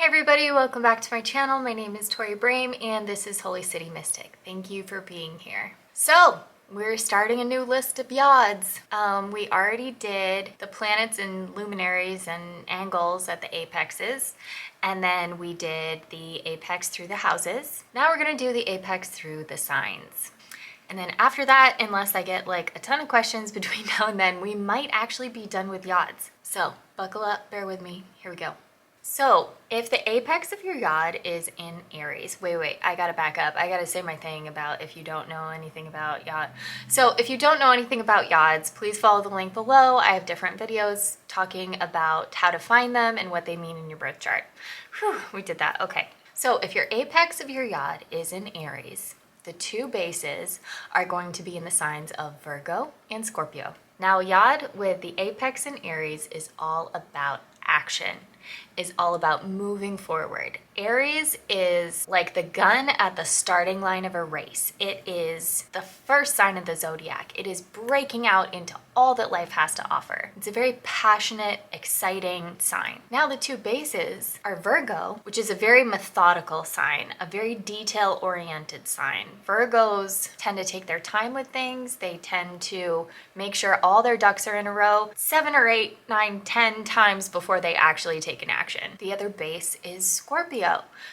everybody, welcome back to my channel. My name is Tori Brame and this is Holy City Mystic. Thank you for being here. So, we're starting a new list of Yods. We already did the planets and luminaries and angles at the apexes, and then we did the apex through the houses. Now we're gonna do the apex through the signs. And then after that, unless I get like a ton of questions between now and then, we might actually be done with Yods. So buckle up, bear with me, here we go. So if the apex of your Yod is in Aries, wait, I gotta back up. I gotta say my thing about if you don't know anything about Yod. So if you don't know anything about Yods, please follow the link below. I have different videos talking about how to find them and what they mean in your birth chart. Whew, we did that, okay. So if your apex of your Yod is in Aries, the two bases are going to be in the signs of Virgo and Scorpio. Now Yod with the apex in Aries is all about action, is all about moving forward. Aries is like the gun at the starting line of a race. It is the first sign of the zodiac. It is breaking out into all that life has to offer. It's a very passionate, exciting sign. Now the two bases are Virgo, which is a very methodical sign, a very detail-oriented sign. Virgos tend to take their time with things. They tend to make sure all their ducks are in a row 7 or 8, 9, 10 times before they actually take an action. The other base is Scorpio.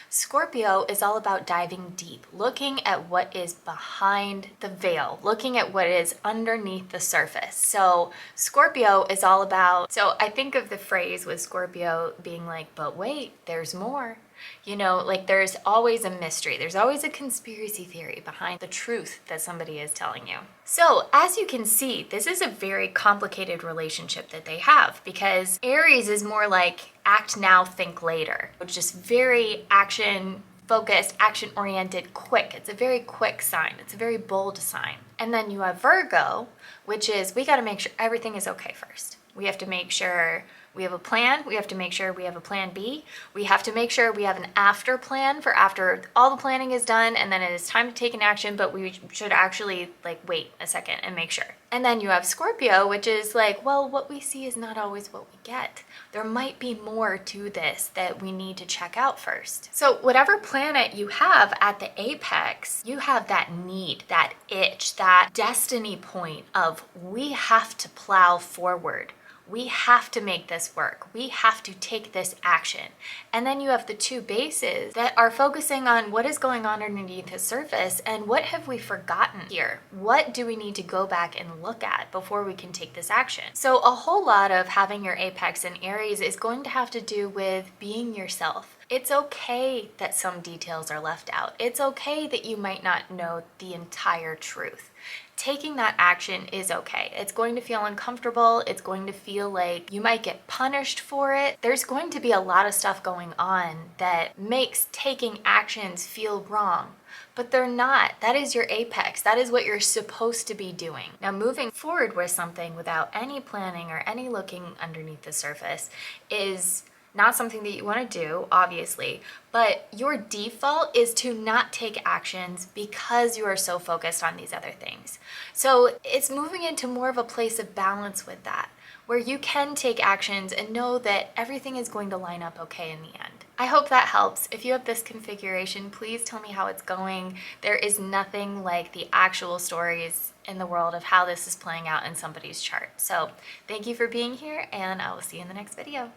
Scorpio is all about diving deep, looking at what is behind the veil, looking at what is underneath the surface. So Scorpio is all about, so I think of the phrase with Scorpio being like, but wait, there's more. You know, like there's always a mystery. There's always a conspiracy theory behind the truth that somebody is telling you. So as you can see, this is a very complicated relationship that they have because Aries is more like act now, think later, which is very action focused, action oriented, quick. It's a very quick sign. It's a very bold sign. And then you have Virgo, which is we got to make sure everything is okay first. We have to make sure we have a plan. We have to make sure we have a plan B. We have to make sure we have an after plan for after all the planning is done and then it is time to take an action, but we should actually like wait a second and make sure. And then you have Scorpio, which is like, well, what we see is not always what we get. There might be more to this that we need to check out first. So whatever planet you have at the apex, you have that need, that itch, that destiny point of we have to plow forward. We have to make this work. We have to take this action. And then you have the two bases that are focusing on what is going on underneath the surface and what have we forgotten here? What do we need to go back and look at before we can take this action? So a whole lot of having your apex in Aries is going to have to do with being yourself. It's okay that some details are left out. It's okay that you might not know the entire truth. Taking that action is okay. It's going to feel uncomfortable. It's going to feel like you might get punished for it. There's going to be a lot of stuff going on that makes taking actions feel wrong, but they're not. That is your apex. That is what you're supposed to be doing. Now, moving forward with something without any planning or any looking underneath the surface is not something that you want to do, obviously, but your default is to not take actions because you are so focused on these other things. So it's moving into more of a place of balance with that, where you can take actions and know that everything is going to line up okay in the end. I hope that helps. If you have this configuration, please tell me how it's going. There is nothing like the actual stories in the world of how this is playing out in somebody's chart. So thank you for being here, and I will see you in the next video.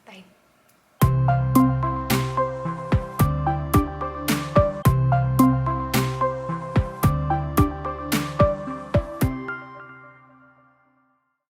Bye.